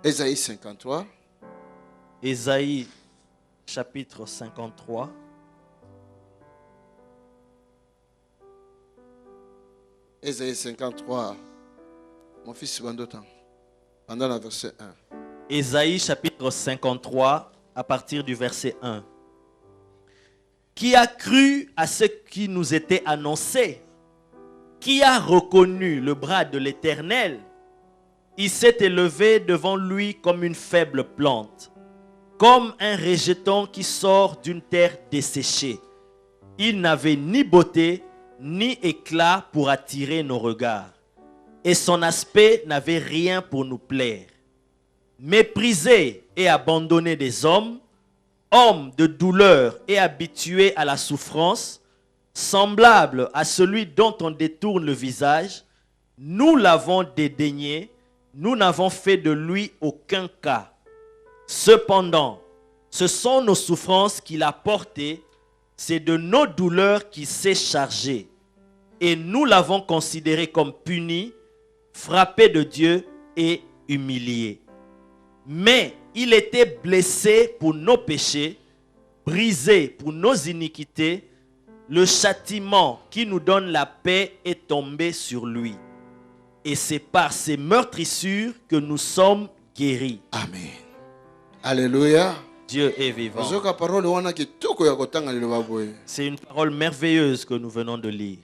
Ésaïe 53. Ésaïe chapitre 53. Ésaïe 53. Mon fils Bandotan. Pendant la verset 1. Ésaïe chapitre 53 à partir du verset 1. Qui a cru à ce qui nous était annoncé? Qui a reconnu le bras de l'Éternel? Il s'est élevé devant lui comme une faible plante, comme un rejeton qui sort d'une terre desséchée. Il n'avait ni beauté ni éclat pour attirer nos regards, et son aspect n'avait rien pour nous plaire. Méprisé et abandonné des hommes, homme de douleur et habitué à la souffrance, semblable à celui dont on détourne le visage, nous l'avons dédaigné, nous n'avons fait de lui aucun cas. Cependant, ce sont nos souffrances qu'il a portées, c'est de nos douleurs qu'il s'est chargé. Et nous l'avons considéré comme puni, frappé de Dieu et humilié. Mais il était blessé pour nos péchés, brisé pour nos iniquités. Le châtiment qui nous donne la paix est tombé sur lui. Et c'est par ses meurtrissures que nous sommes guéris. Amen. Alléluia. Dieu est vivant. C'est une parole merveilleuse que nous venons de lire.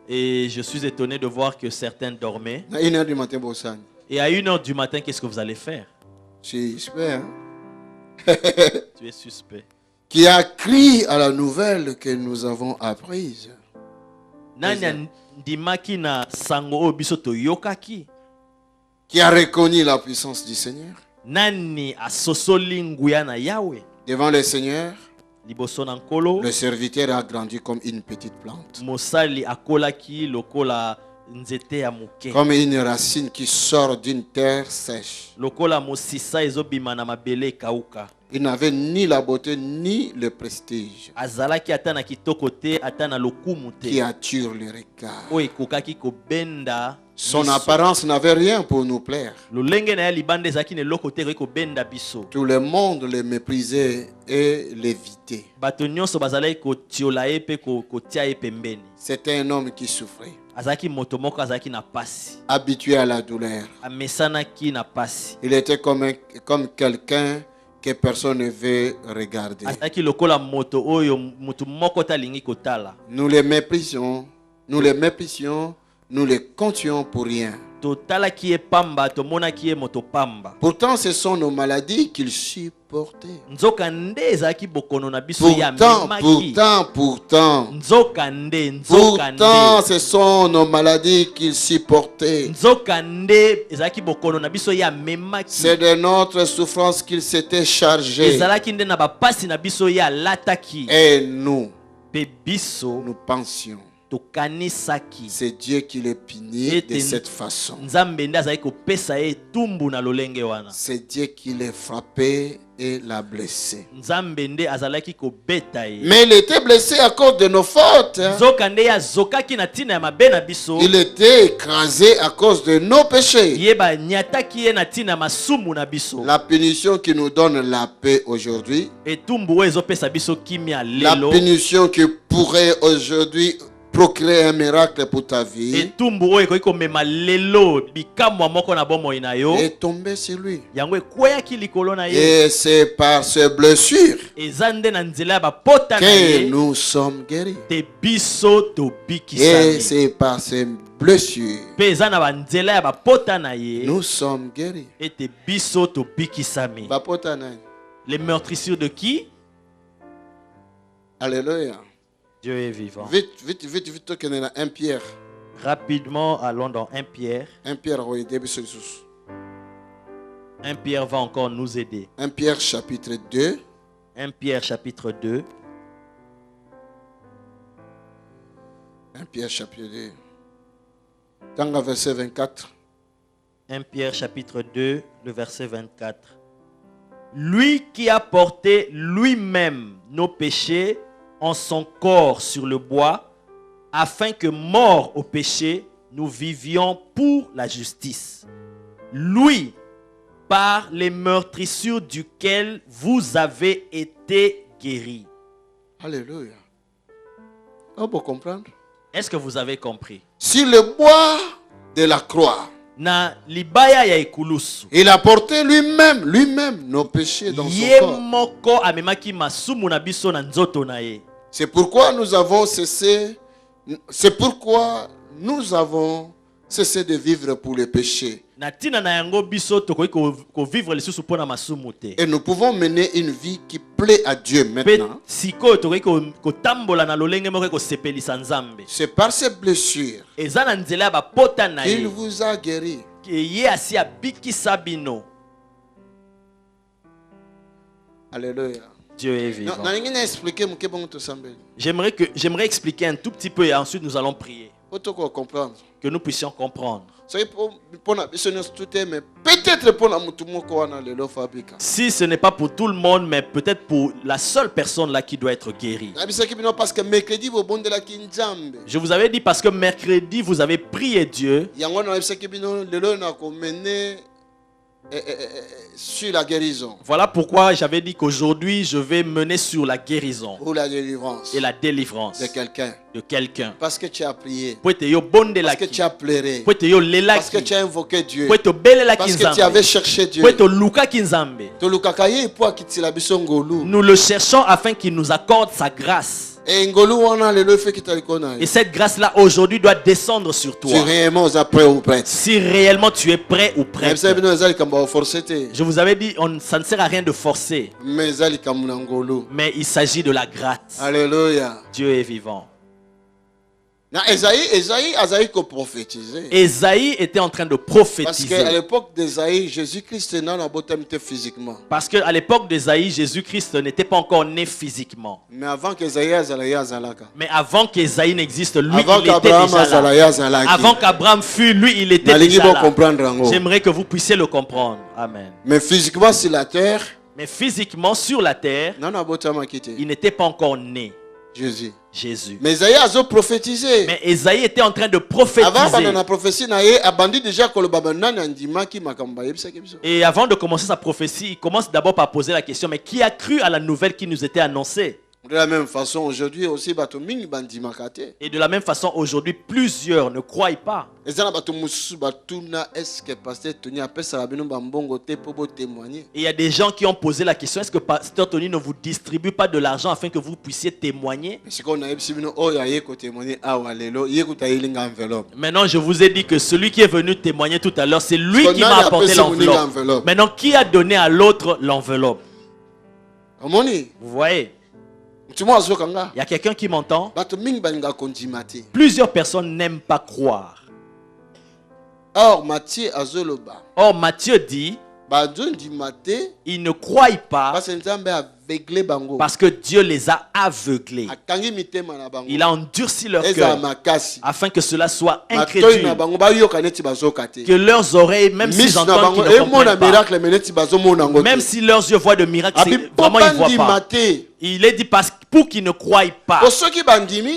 Et je suis étonné de voir que certains dormaient. Et à 1h du matin, qu'est-ce que vous allez faire? Tu es suspect. Qui a crié à la nouvelle que nous avons apprise. Qui a reconnu la puissance du Seigneur. Devant le Seigneur, le serviteur a grandi comme une petite plante. Comme une racine qui sort d'une terre sèche. Il n'avait ni la beauté ni le prestige qui attire le regard. Son apparence n'avait rien pour nous plaire. Tout le monde le méprisait et l'évitait. C'était un homme qui souffrait, habitué à la douleur. Il était comme quelqu'un que personne ne veut regarder. Nous les méprisions, nous les comptions pour rien. Pourtant, ce sont nos maladies qu'il supportait. Pourtant, ce sont nos maladies qu'il supportait. C'est de notre souffrance qu'il s'était chargé. Et nous pensions, c'est Dieu qui les punit de cette façon. C'est Dieu qui les frappait et l'a blessé. Mais il était blessé à cause de nos fautes. Il était écrasé à cause de nos péchés. La punition qui nous donne la paix aujourd'hui, la punition qui pourrait aujourd'hui procréer un miracle pour ta vie, est tombé sur lui. Et c'est par ces blessures que nous sommes guéris. Et c'est par ces blessures nous sommes guéris. Les meurtrissures de qui? Alléluia. Dieu est vivant. Vite, qu'on est 1 Pierre. Rapidement, allons dans 1 Pierre. 1 Pierre, oui, 1 Pierre va encore nous aider. 1 Pierre chapitre 2. 1 Pierre chapitre 2. 1 Pierre chapitre 2. Dans le verset 24. 1 Pierre chapitre 2, le verset 24. Lui qui a porté lui-même nos péchés en son corps sur le bois, afin que, morts au péché, nous vivions pour la justice. lui, par les meurtrissures duquel vous avez été guéris. Alléluia. On peut comprendre? Est-ce que vous avez compris? Sur le bois de la croix, Na libaya ya ikulusu. il a porté lui-même nos péchés dans son corps. Moko amemaki masumu na biso na nzoto na ye. C'est pourquoi nous avons cessé de vivre pour le péché. Na tina na yango biso tokoki ko vivre lisusu pona masumu te. Et nous pouvons mener une vie qui plaît à Dieu maintenant. Siko tokoki ko tambola na lolenge moko ko sepelisa Nzambe. C'est par ces blessures Eza na nzela ba pota na ye. qu'il vous a guéri. Ye asi abikisa bino. Alléluia. Dieu est vivant. J'aimerais expliquer un tout petit peu et ensuite nous allons prier. Que nous puissions comprendre. Si ce n'est pas pour tout le monde, mais peut-être pour la seule personne là qui doit être guérie. Je vous avais dit parce que mercredi vous avez prié Dieu. Sur la guérison. Voilà pourquoi j'avais dit qu'aujourd'hui je vais mener sur la guérison. Ou la délivrance. Et la délivrance. De quelqu'un. De quelqu'un. Parce que tu as prié. Parce que tu as pleuré. Parce que tu as invoqué Dieu. Parce que tu avais cherché Dieu. Nous le cherchons afin qu'il nous accorde sa grâce. Et cette grâce-là aujourd'hui doit descendre sur toi. Si réellement tu es prêt ou prête. Je vous avais dit, ça ne sert à rien de forcer. Mais il s'agit de la grâce. Alléluia. Dieu est vivant. Esaïe était en train de prophétiser. Parce qu'à l'époque d'Esaïe, Jésus-Christ n'est pas physiquement. Parce qu'à l'époque d'Esaïe, Jésus-Christ n'était pas encore né physiquement. Mais avant qu'Esaïe n'existe, lui, il était déjà là. Avant qu'Abraham fût, lui, il était déjà là. J'aimerais que vous puissiez le comprendre. Amen. Mais physiquement sur la terre, il n'était pas encore né. Jésus. Mais Esaïe a prophétisé. Mais Esaïe était en train de prophétiser. Et avant de commencer sa prophétie, il commence d'abord par poser la question, mais qui a cru à la nouvelle qui nous était annoncée? De la même façon, aujourd'hui aussi, et de la même façon, aujourd'hui, plusieurs ne croient pas. Et il y a des gens qui ont posé la question, est-ce que Pasteur Tony ne vous distribue pas de l'argent afin que vous puissiez témoigner? Maintenant, je vous ai dit que celui qui est venu témoigner tout à l'heure, c'est lui qui m'a apporté l'enveloppe. Maintenant, qui a donné à l'autre l'enveloppe? Vous voyez? Il y a quelqu'un qui m'entend? Plusieurs personnes n'aiment pas croire. Or, Matthieu dit, ils ne croient pas parce que Dieu les a aveuglés. Il a endurci leur cœur afin que cela soit incrédule. Que leurs oreilles, même s'ils entendent, qu'ils ne comprennent pas. Même si leurs yeux voient de miracles, vraiment ils ne voient pas. Il est dit pour qu'ils ne croient pas.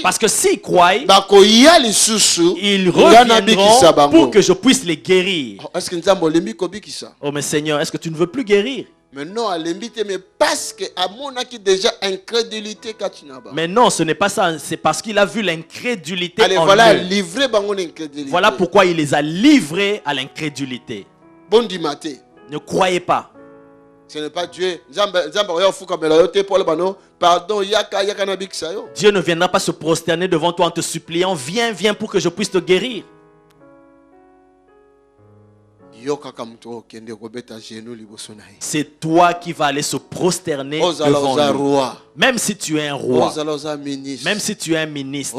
Parce que s'ils croient, ils reviendront pour que je puisse les guérir. Oh mais Seigneur, est-ce que tu ne veux plus guérir? Mais non, mais parce que déjà incrédulité. Mais non, ce n'est pas ça. C'est parce qu'il a vu l'incrédulité en eux. Voilà pourquoi il les a livrés à l'incrédulité. Ne croyez pas. Ce n'est pas Dieu. Dieu ne viendra pas se prosterner devant toi en te suppliant, viens, viens pour que je puisse te guérir. C'est toi qui vas aller se prosterner devant lui. Même si tu es un roi, même si tu es un ministre,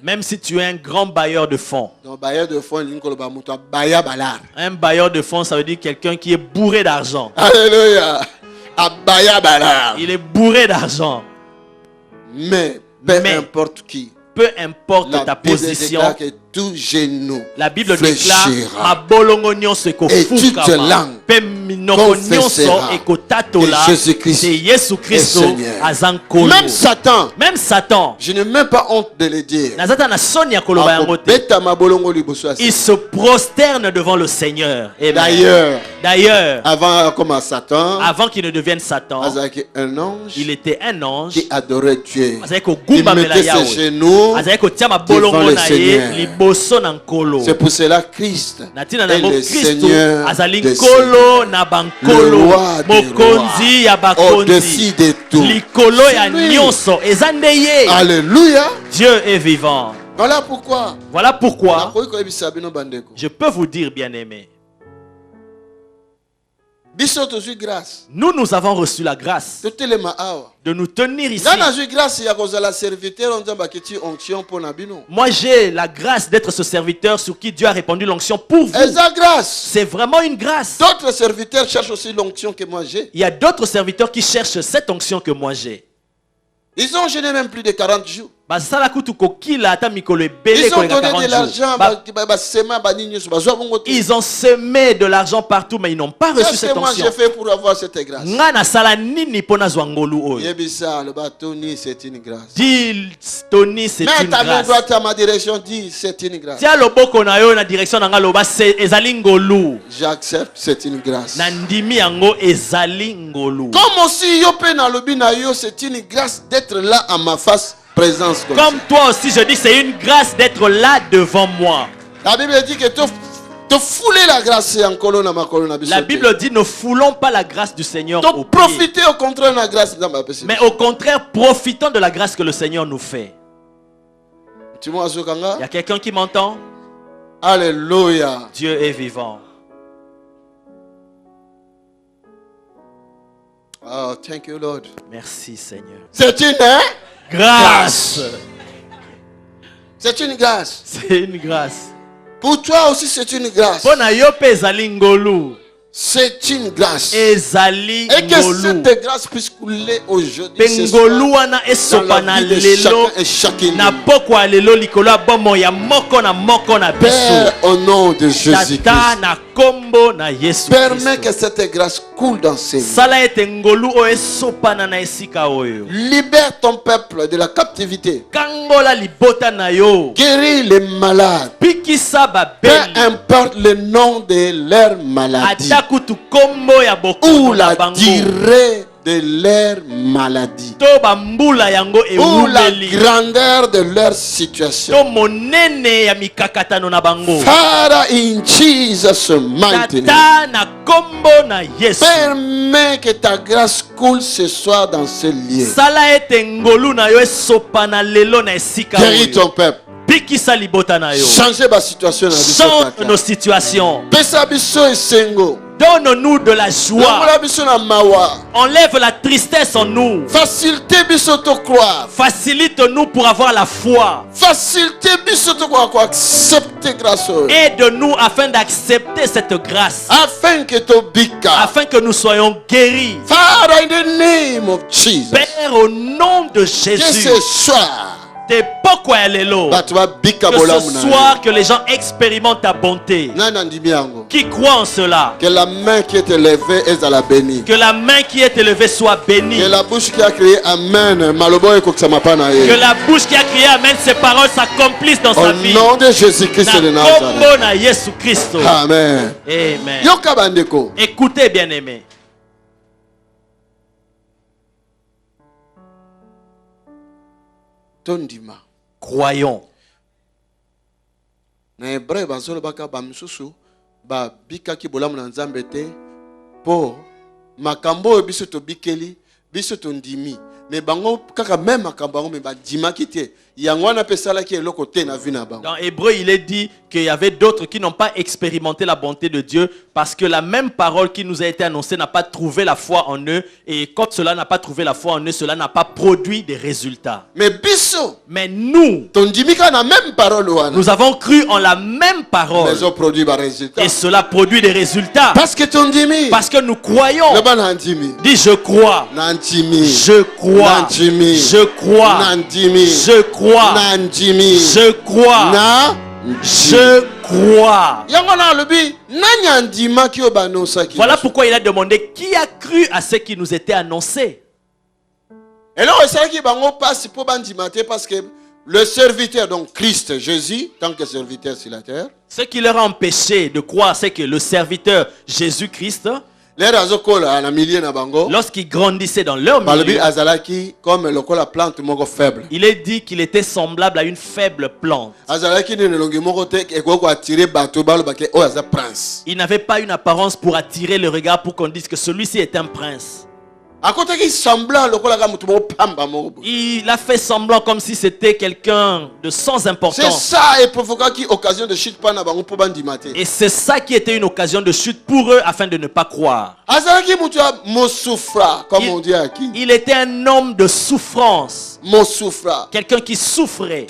même si tu es un grand bailleur de fonds. Un bailleur de fonds, ça veut dire quelqu'un qui est bourré d'argent. Alléluia. Il est bourré d'argent. Mais peu importe qui, peu importe ta position, tout genou La Bible fléchira. déclare et toute langue confessera que Jésus-Christ est Seigneur. Même Satan, je n'ai même pas honte de le dire, il se prosterne devant le Seigneur. D'ailleurs, avant qu'il ne devienne Satan, il était un ange qui adorait Dieu. Il mettait ses genoux devant le Seigneur. C'est pour cela Christ est le Seigneur des seigneurs, le roi des rois, au-dessus de tout. Alléluia. Dieu est vivant. Voilà pourquoi je peux vous dire, bien-aimés, nous avons reçu la grâce de nous tenir ici. Moi, j'ai la grâce d'être ce serviteur sur qui Dieu a répandu l'onction pour vous. C'est vraiment une grâce. D'autres serviteurs cherchent aussi l'onction que moi j'ai. Il y a d'autres serviteurs qui cherchent cette onction que moi j'ai. Ils ont gêné même plus de 40 jours. Ils ont donné de l'argent. Ils ont semé de l'argent partout, mais ils n'ont pas reçu cette onction. Qu'est-ce que moi j'ai fait pour avoir cette grâce? C'est une grâce. Dis, Tony, c'est une grâce. Mets ta main droite à ma direction, dis, c'est une grâce. J'accepte, c'est une grâce. Comme aussi, c'est une grâce d'être là à ma face. Présence comme toi aussi, je dis, c'est une grâce d'être là devant moi. La Bible dit que te fouler la grâce en colonne. La Bible dit, ne foulons pas la grâce du Seigneur au pied. Profitez au contraire de la grâce. Mais au contraire, profitons de la grâce que le Seigneur nous fait. Il y a quelqu'un qui m'entend? Alléluia. Dieu est vivant. Oh, thank you, Lord. Merci, Seigneur. C'est une grâce. C'est une grâce. C'est une grâce. Pour toi aussi, c'est une grâce. C'est une grâce. Et que cette grâce puisse couler aujourd'hui. Ce soir, dans la vie de chacun et chacune. Père, au nom de Jésus-Christ, permets que cette grâce coule dans ses mains. Libère ton peuple de la captivité. Guéris les malades. Peu importe le nom de leur maladie ou la durée de leur maladie ou la grandeur de leur situation. Father, in Jesus' mighty name, permets que ta grâce coule ce soir dans ce lieu. Guéris ton peuple. Changer ma situation. Change nos situations. Donne-nous de la joie. Enlève la tristesse en nous. Facilite-nous pour avoir la foi. Aide-nous afin d'accepter cette grâce. Afin que nous soyons guéris. Père, au nom de Jésus. Que ce soir que les gens expérimentent ta bonté. Qui croit en cela? Que la main qui est élevée est à la bénie. Que la main qui est élevée soit bénie. Que la bouche qui a crié Amen. Que la bouche qui a crié Amen, ces paroles s'accomplissent dans sa vie. Au nom de Jésus-Christ de Nazareth. Amen. Amen. Écoutez, bien-aimés. Croyons. Na hébreu bazolo baka ba misusu ba bika ki bolamu na nzambe te po makambo biso to bikeli biso to ndimi mais bango kaka même makambo me ba dimaki te yangwana pesala ki eloko te na vie na bango. Dans Hébreu, il est dit qu'il y avait d'autres qui n'ont pas expérimenté la bonté de Dieu parce que la même parole qui nous a été annoncée n'a pas trouvé la foi en eux, et quand cela n'a pas trouvé la foi en eux, cela n'a pas produit des résultats. Mais nous, nous avons cru en la même parole et cela produit des résultats parce que nous croyons. Dis je crois, je crois, je crois, je crois, je crois, Je crois. Yango na lobi nani andimaki o banosaki. Voilà pourquoi il a demandé qui a cru à ce qui nous était annoncé. Et là, c'est qui bango passe pour bandimate parce que le serviteur, donc Christ, Jésus, tant que serviteur sur la terre. Ce qui leur a empêché de croire, c'est que le serviteur Jésus-Christ, lorsqu'il grandissait dans leur milieu, comme le plante faible. Il est dit qu'il était semblable à une faible plante. Il n'avait pas une apparence pour attirer le regard pour qu'on dise que celui-ci est un prince. Il a fait semblant comme si c'était quelqu'un de sans importance. C'est ça et provoqua qui occasion de chute pour bandimate. Et c'est ça qui était une occasion de chute pour eux afin de ne pas croire. Il était un homme de souffrance. Quelqu'un qui souffrait.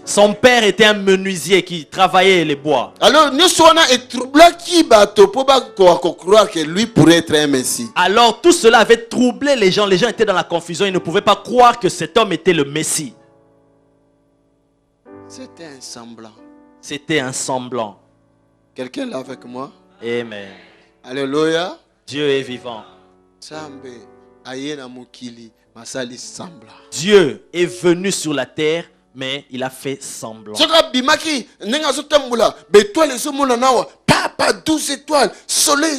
Son père était un menuisier qui travaillait les bois. Alors, nous sommes croire que lui pourrait être un messie. Alors tout cela avait troublé les gens. Les gens étaient dans la confusion. Ils ne pouvaient pas croire que cet homme était le Messie. C'était un semblant. C'était un semblant. Quelqu'un là avec moi? Amen. Alléluia. Dieu est vivant. Dieu est venu sur la terre, mais il a fait semblant. Papa, 12 étoiles, soleil,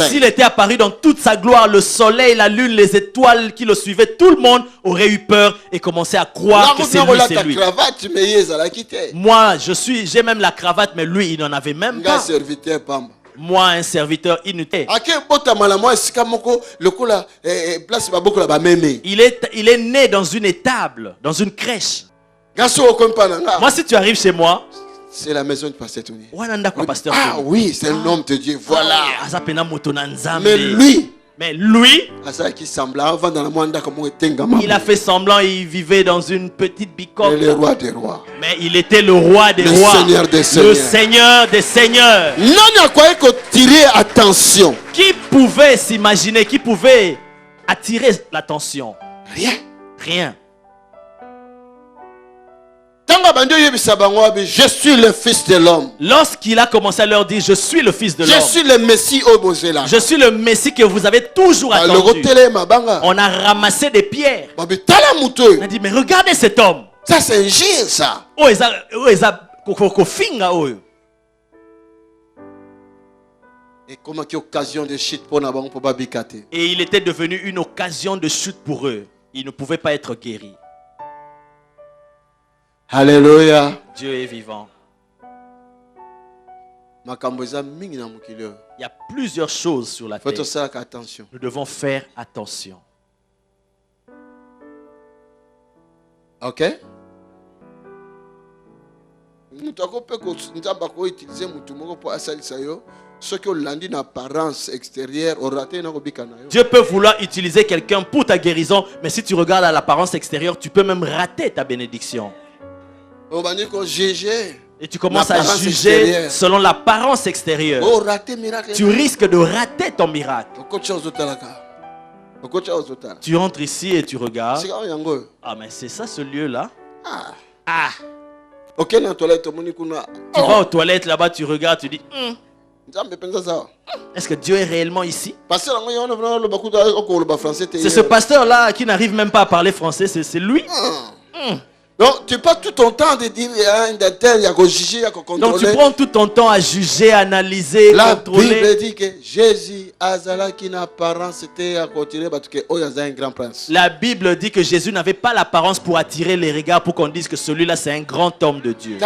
s'il était apparu dans toute sa gloire, le soleil, la lune, les étoiles qui le suivaient, tout le monde aurait eu peur et commencé à croire que c'est lui. Moi, j'ai même la cravate, mais lui, il n'en avait même pas. Moi, un serviteur inutile. Il est né dans une étable, dans une crèche. Moi, si tu arrives chez moi, c'est la maison du pasteur Tony. Ah oui, c'est un homme de Dieu. Voilà. Mais lui, il a fait semblant, il vivait dans une petite bicoque. Le roi des rois. Mais il était le roi des rois. Seigneur des seigneurs. Le Seigneur des seigneurs. Attention. Qui pouvait s'imaginer, qui pouvait attirer l'attention? Rien. Je suis le fils de l'homme. Lorsqu'il a commencé à leur dire, je suis le fils de l'homme. Je suis le Messie au Bozela. Je suis le Messie que vous avez toujours attendu. On a ramassé des pierres. On a dit, mais regardez cet homme. Ça c'est un gire ça. Et comment qu'il occasion de chute pour Babikate. Et il était devenu une occasion de chute pour eux. Ils ne pouvaient pas être guéris. Alléluia. Dieu est vivant. Il y a plusieurs choses sur la terre. Nous devons faire attention. Ok? Dieu peut vouloir utiliser quelqu'un pour ta guérison, mais si tu regardes à l'apparence extérieure, tu peux même rater ta bénédiction. Et tu commences à juger selon l'apparence extérieure. Tu risques de rater ton miracle. Tu entres ici et tu regardes. Ah, mais c'est ça ce lieu-là. Ah. Tu vas aux toilettes là-bas, tu regardes, tu dis est-ce que Dieu est réellement ici? C'est ce pasteur-là qui n'arrive même pas à parler français, c'est lui. Donc tu passes tout ton temps de dire il y a juger, il y a contrôler. Donc tu prends tout ton temps à juger, analyser, contrôler. La Bible dit que Jésus azala qui n'apparence était à continuer parce que oh il y a un grand prince. La Bible dit que Jésus n'avait pas l'apparence pour attirer les regards pour qu'on dise que celui-là c'est un grand homme de Dieu.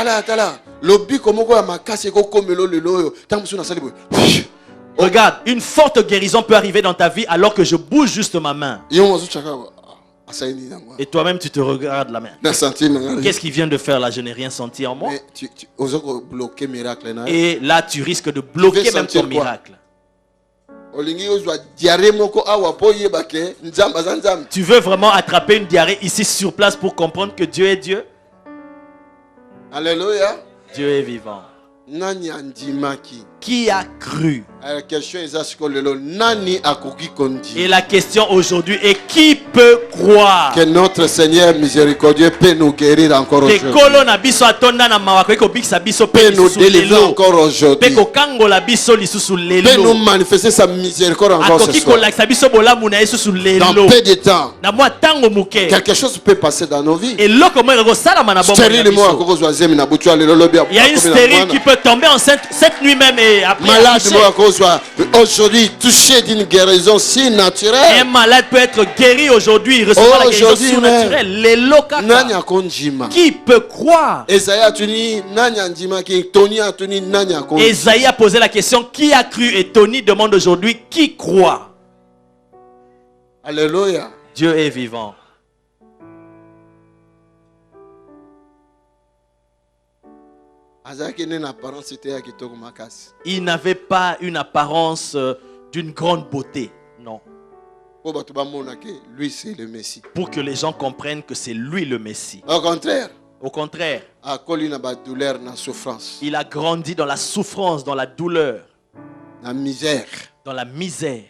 Regarde, une forte guérison peut arriver dans ta vie alors que je bouge juste ma main. Et toi-même tu te regardes la main. Qu'est-ce qu'il vient de faire là? Je n'ai rien senti en moi. Et là tu risques de bloquer même ton miracle. Tu veux vraiment attraper une diarrhée ici sur place pour comprendre que Dieu est Dieu? Alléluia. Dieu est vivant. qui a cru. La question est nani akoki kondi. Et la question aujourd'hui est qui peut croire? Que notre Seigneur miséricordieux peut nous guérir encore Que aujourd'hui. kolo na biso atonda na mawa ko bikisa biso pe Peut nous lisusu délivrer lelo. encore aujourd'hui. Pe ko kangola biso lisusu Peut nous lelo. manifester sa miséricorde encore ce Akoki soir. ko lakisa biso bolamu na yesu Dans lelo. peu de temps, Na mwa tango muke. quelque chose peut passer dans nos vies. Et loko mo ko sala mana bombo. Stérile moi akoko zoazemi na butu alelo lobi. Il y a une stérile qui peut tomber enceinte cette nuit même et après Malade accoucher. moi akoko zoa aujourd'hui touché d'une guérison si Un naturelle. malade peut être guéri aujourd'hui, recevoir la guérison Aujourd'hui, surnaturelle. Les Nani locaux. akonjima. Qui peut croire? Esaïe atuni nani andima ki Tony atuni nani akonjima. Esaïe a posé la question qui a cru et Tony demande aujourd'hui qui croit. Alléluia. Dieu est vivant. Azaki ne na apparence c'était ya kitoko makasi. Il n'avait pas une apparence d'une grande beauté. Non. Po bato bamona ke lui c'est le Messie. Pour que les gens comprennent que c'est lui le Messie. Au contraire, Au contraire, akoli na ba douleur na souffrance, il a grandi dans la souffrance, dans la douleur, na misère. dans la misère.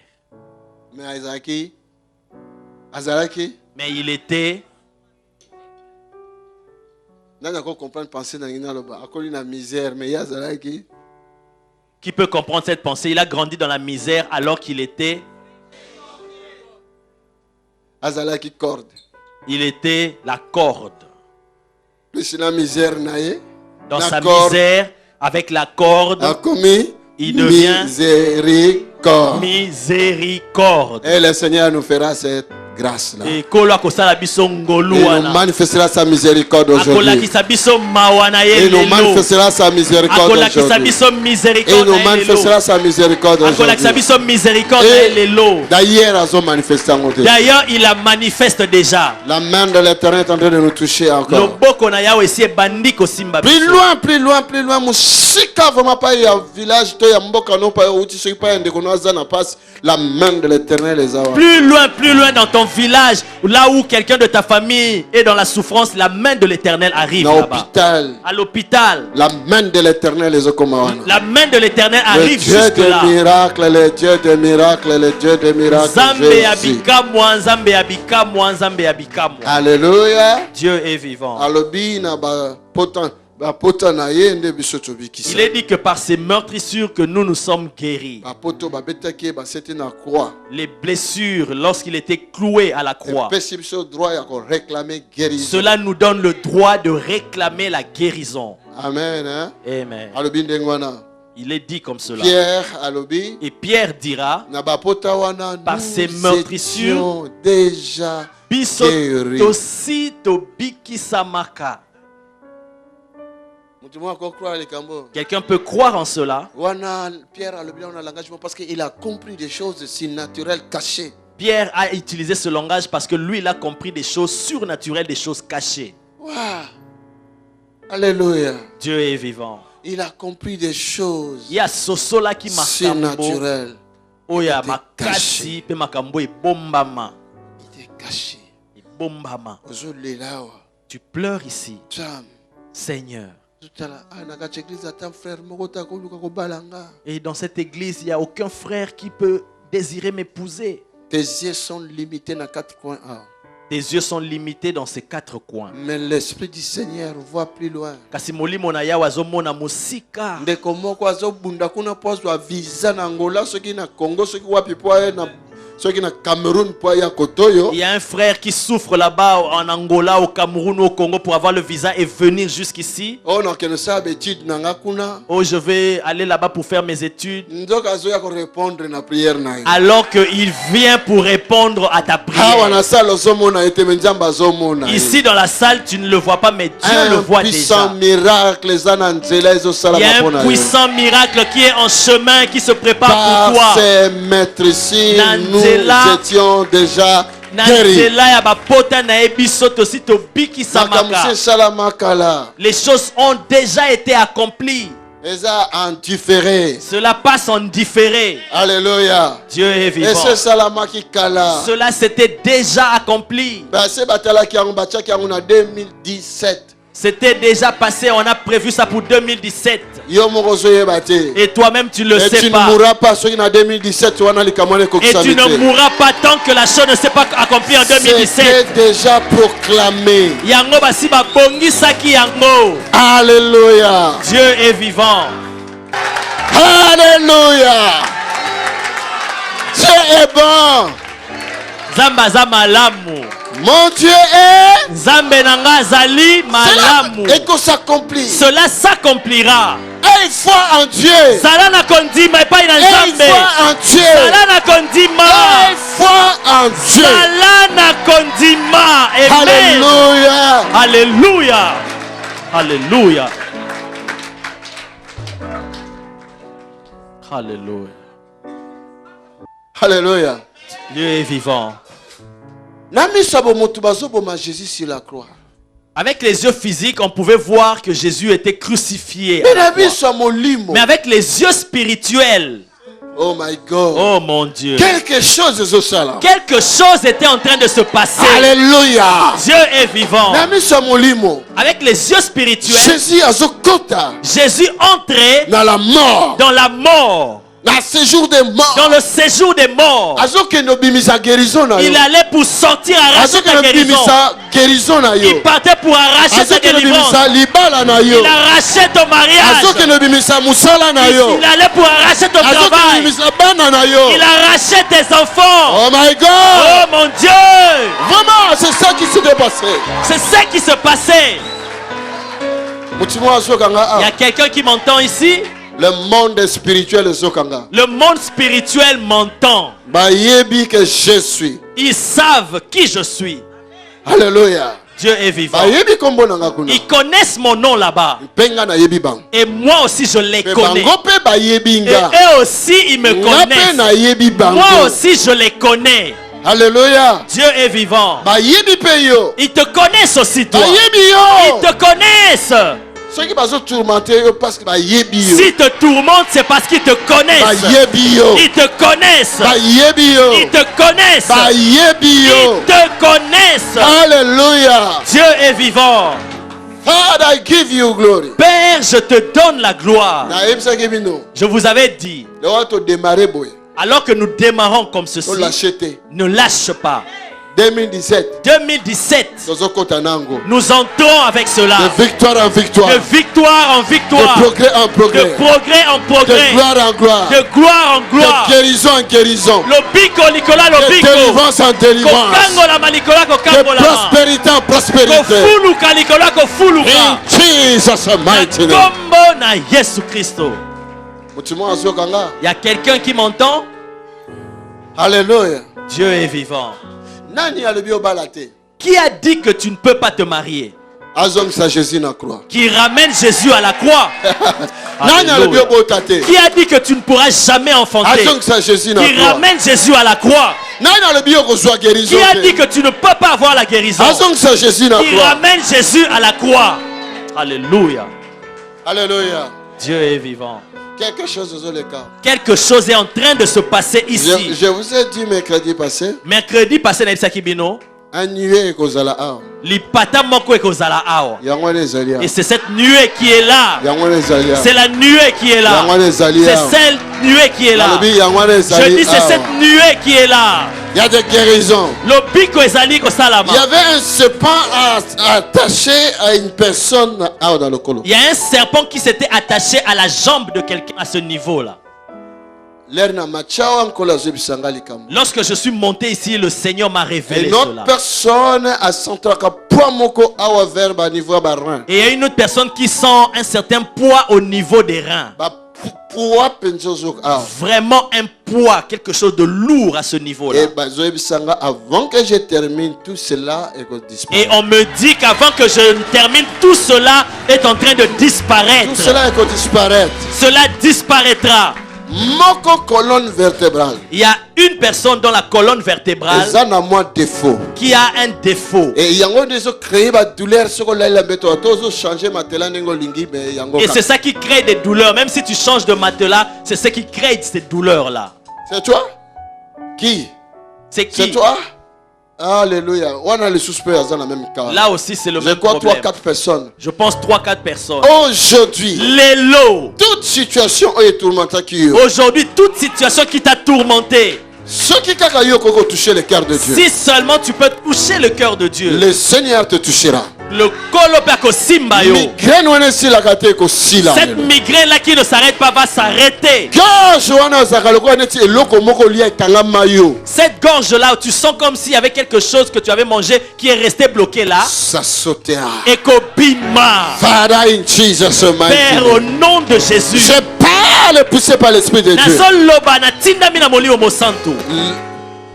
Mais azalaki Mais il était... nani ako comprendre penser na ngina loba akoli na misère mais ya azalaki Qui peut comprendre cette pensée? Il a grandi dans la misère alors qu'il était... azalaki corde. Il était la corde. Plus la misère na ye Dans la sa corde misère, avec la corde, akomi il devient miséricorde. miséricorde. Et le Seigneur nous fera cette grâce là. Et kolo akosala biso ngolu Il nous wana. manifestera sa miséricorde aujourd'hui. Akolakisa biso mawa na ye Il nous lelo. manifestera sa miséricorde Akolakisa aujourd'hui. biso Il miséricorde nous na ye manifestera lelo. sa miséricorde Akolakisa aujourd'hui. biso miséricorde na ye Et lelo. d'ailleurs, elles ont manifesté en côté. D'ailleurs, il la manifeste déjà. La main de l'Éternel est en train de nous toucher encore. Loboko na yawe esi ebandi kosimba Plus biso. loin, plus loin, plus loin. Moussika, vraiment pas y a village, toi, y a mboka, non, pas y a outil, ceux qui pas y a des connaissances, na passe. La main de l'Éternel les a. Plus loin dans ton village, là où quelqu'un de ta famille est dans la souffrance, la main de l'Éternel arrive Dans là-bas. l'hôpital, À l'hôpital, la main de l'Éternel les a comme la main de l'Éternel Le arrive Dieu jusque là. des miracles, le Dieu des miracles, le Dieu des miracles. Zambe Jésus. abikamwa, Zambe abikamwa, Zambe abikamwa. Alléluia. Dieu est vivant. Alobi na ba pota na ye nde biso tobikisa. Il est dit que par ces meurtrissures que nous nous sommes guéris. Ba poto ba betaki ba sete na croix. Les blessures lorsqu'il était cloué à la croix. Pesi biso droit ya ko réclamer guérison. Cela nous donne le droit de réclamer la guérison. Amen. Hein? Amen. Alobi ndengwana. Il est dit comme cela. Pierre alobi Et Pierre dira, na ba pota wana par ces meurtrissures, étions déjà biso guéris. tosi tobiki samaka. Quelqu'un peut croire en cela. Pierre a le langagement parce qu'il a compris des choses si naturelles cachées. Pierre a utilisé ce langage parce que lui, il a compris des choses surnaturelles, des choses cachées. Wow. Alléluia. Dieu est vivant. Il a compris des choses Il y a sosola qui surnaturelles. Oya Il était makasi pe makambo e bombama. Il était caché. E bombama. Tu pleures ici, Seigneur. Et dans cette église, il n'y a aucun frère qui peut désirer m'épouser. Tes yeux sont limités dans 4 coins. Tes yeux sont limités dans ces 4 coins. Mais l'Esprit du Seigneur voit plus loin. Kasi molimo na yawe azomona musika. Ndeko moko azobunda kuna po azwa visa na Angola soki na Congo soki wapi po na soki na Cameroun po ya kotoyo. Il y a un frère qui souffre là-bas en Angola, au Cameroun, au Congo pour avoir le visa et venir jusqu'ici. Oh non, que ne sabe étude nanga kuna. Oh, je vais aller là-bas pour faire mes études. Ndoka azoya ko répondre na prière na. Alors qu'il vient pour répondre à ta prière. Ici dans la salle, tu ne le vois pas, mais Dieu le voit déjà. Il y a un puissant miracle qui est en chemin, qui se prépare pour toi. Par ces maîtrises, nous étions déjà guéris. Les choses ont déjà été accomplies. Cela passe en différé. Alléluia. Dieu est vivant. Cela s'était déjà accompli. 2017. C'était déjà passé, on a prévu ça pour 2017. Yo moko zoyeba te. Et toi-même tu le Et sais tu ne pas. mourras pas soki na 2017 wana likamane Et kokisa tu ne mourras pas tant que la chose ne s'est pas accomplie en 2017. C'était déjà proclamé. Yango basi ba bongisaki yango. Alléluia. Dieu est vivant. Alléluia. Dieu est bon. Zamba za malamu. Mon Dieu est. Nzambe nanga zali malamu. Et que s'accomplit. Cela s'accomplira. Et foi en Dieu. Zala na kondima epai na Et Nzambe. foi en Dieu. Zala na kondima. Et foi en Dieu. Zala na kondima. Amen. Alléluia. Alléluia. Alléluia. Alléluia. Alléluia. Dieu est vivant. Jésus sur la croix. Avec les yeux physiques, on pouvait voir que Jésus était crucifié à la croix. Mais avec les yeux spirituels, oh my God. oh mon Dieu, Quelque chose était en train de se passer. Alléluia. Dieu est vivant. Avec les yeux spirituels, Jésus entrait dans la mort. dans la mort. Dans le séjour des morts. Dans le séjour des morts. Il allait pour sortir, arracher ta guérison. Il partait pour arracher ta délivrance. Il arrachait ton mariage. Il allait pour arracher ton travail. Il arrachait tes enfants. Oh my God. Oh mon Dieu. Vraiment, c'est ça qui s'est passé. C'est ça qui se passait. Il y a quelqu'un qui m'entend ici? Le monde spirituel Zokanga. Le monde spirituel m'entend. Que je suis. Ils savent qui je suis. Alléluia. Dieu est vivant. Ils connaissent mon nom là-bas. Et moi aussi je les connais. Et eux aussi ils me connaissent. Moi aussi je les connais. Alléluia. Dieu est vivant. Ils te connaissent aussi toi. Ils te connaissent. Ceux qui te tourmenter parce que s'ils te tourmentent, c'est parce qu'ils te connaissent. Ils te connaissent. Ils te connaissent. Ils te connaissent. Alléluia. Dieu est vivant. Father, I give you glory. Père, je te donne la gloire. Je vous avais dit, alors que nous démarrons comme ceci, ne lâche pas. 2017, nous entrons avec cela. De victoire en victoire. De victoire en victoire. De progrès en progrès. De progrès en progrès. De gloire en gloire. De gloire en gloire. De guérison en guérison. De délivrance en délivrance. De prospérité en prospérité. In Jesus' mighty name. Il y a quelqu'un qui m'entend? Alléluia. Dieu est vivant. Qui a dit que tu ne peux pas te marier? Qui ramène Jésus à la croix. Qui a dit que tu ne pourras jamais enfanter? Qui ramène Jésus à la croix. Qui a dit que tu ne peux pas avoir la guérison? Qui ramène Jésus à la croix. Alléluia. Alléluia. Dieu est vivant. Quelque chose est en train de se passer ici. Je vous ai dit mercredi passé. Mercredi passé na Ibsakibino. Un nuée ekozala awa. Lipata moko ekozala awa. Yango ezalia. Et c'est cette nuée qui est là. Yango ezalia. C'est la nuée qui est là. Yango ezalia. C'est celle nuée qui est là. Je dis c'est cette nuée qui est là. Il y a des guérisons. Le biko ezali ko salama. Il y avait un serpent attaché à une personne dans le colo. Il y a un serpent qui s'était attaché à la jambe de quelqu'un à ce niveau-là. Lorsque je suis monté ici, le Seigneur m'a révélé cela. Et il y a une autre personne qui sent un certain poids au niveau des reins. Vraiment un poids, quelque chose de lourd à ce niveau-là. Avant que je termine tout cela, et on me dit qu'avant que je termine, tout cela est en train de disparaître. Tout cela est disparaître. Cela disparaîtra. Colonne vertébrale. Il y a une personne dans la colonne vertébrale qui a un défaut. Et c'est ça qui crée des douleurs. Même si tu changes de matelas, c'est ce qui crée ces douleurs-là. C'est toi? Qui? C'est qui? C'est toi? Alléluia. On a les suspects dans la même cas. Là aussi, c'est le Je même crois problème. 3-4 personnes. Je pense 3-4 personnes. Aujourd'hui, Les lots. toute situation est tourmentée qui Aujourd'hui, toute situation qui t'a tourmenté, ceux qui ont touché le cœur de Dieu, si seulement tu peux toucher le cœur de Dieu, le Seigneur te touchera. le kolopako simbayo, Migraine wana esila kate ekosila. cette migraine là qui ne s'arrête pas va s'arrêter. Gorge wana ozaka lokola neti eloko moko lia ekangama yo. Cette gorge là où tu sens comme s'il y avait quelque chose que tu avais mangé qui est resté bloqué là, Ça sautera. et kobima. Father, in Jesus' mighty Père, au name. nom de Jésus, Je parle poussé par l'Esprit de Dieu. nazoloba na tindami na molimo mosantu.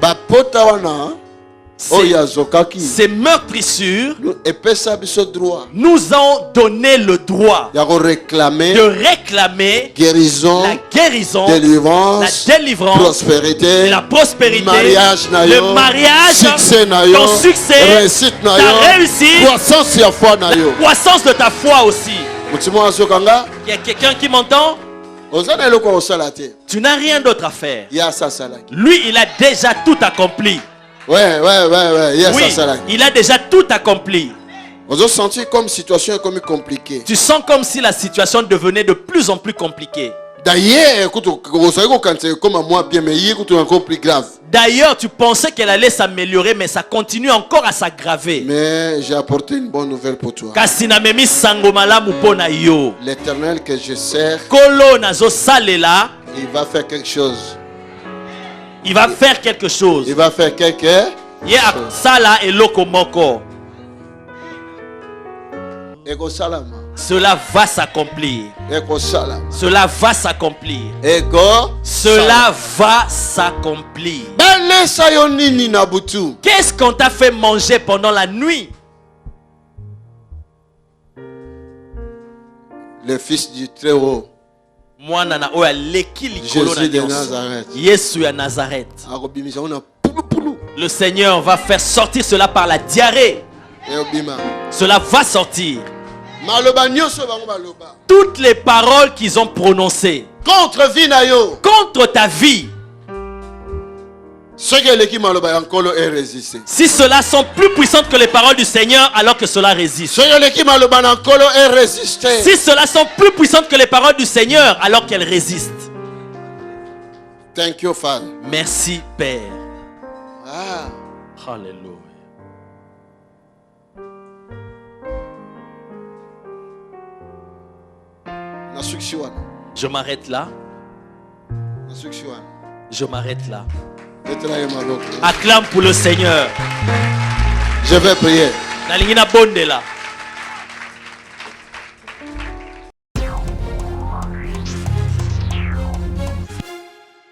Bapota wana oyo azokaki Ces meurtrissures epesa biso droit nous ont donné le droit ya koréclamer de réclamer guérison, la guérison, délivrance, la délivrance, prospérité, la prospérité, mariage na yo, le mariage, succès na yo, ton succès, réussite na ta yo, réussite, croissance ya foi na yo. croissance de ta foi aussi. Mutima azokanga Il y a quelqu'un qui m'entend? oza na eloko osala te Tu n'as rien d'autre à faire. ya sasalaki. Lui, il a déjà tout accompli. Ouais, ya Oui, sasalaki. il a déjà tout accompli. Ozo sentir comme situation est comme compliquée. Tu sens comme si la situation devenait de plus en plus compliquée. D'ailleurs, écoute, quand c'est comme moi bien mais hier écoute encore plus grave. D'ailleurs, tu pensais qu'elle allait s'améliorer, mais ça continue encore à s'aggraver. Mais j'ai apporté une bonne nouvelle pour toi. Kasi namemi sango malamu pona yo. L'Éternel que je sers, Kolo nazo salela, il va faire quelque chose. il va faire quelque chose. Il va faire quelque Ye sala eloko moko. Ego salama. Cela va s'accomplir. Ego salama. Cela va s'accomplir. Ego Cela va s'accomplir. Bele sayonini na butu. Qu'est-ce qu'on t'a fait manger pendant la nuit? Le fils du Très-Haut, Mwana na oya leki likolo na Jésus de nyonso. Nazareth. Yesu ya Nazareth. Akobimisa ona pulu pulu. Le Seigneur va faire sortir cela par la diarrhée. Et obima. Cela va sortir. Maloba nyonso bango maloba. Toutes les paroles qu'ils ont prononcées Contre vie na yo. contre ta vie, Ce que l'équipe maloba yankolo est résisté. si cela sont plus puissantes que les paroles du Seigneur, alors que cela résiste. Ce que l'équipe maloba yankolo est résisté. Si cela sont plus puissantes que les paroles du Seigneur, alors qu'elles résistent. Thank you, Father. Merci, Père. Ah. Alléluia. Na succès wana. Je m'arrête là. Na succès wana. Je m'arrête là. Betela ye maboko. Acclame pour le Seigneur. Je vais prier. Nalingi na bonde là.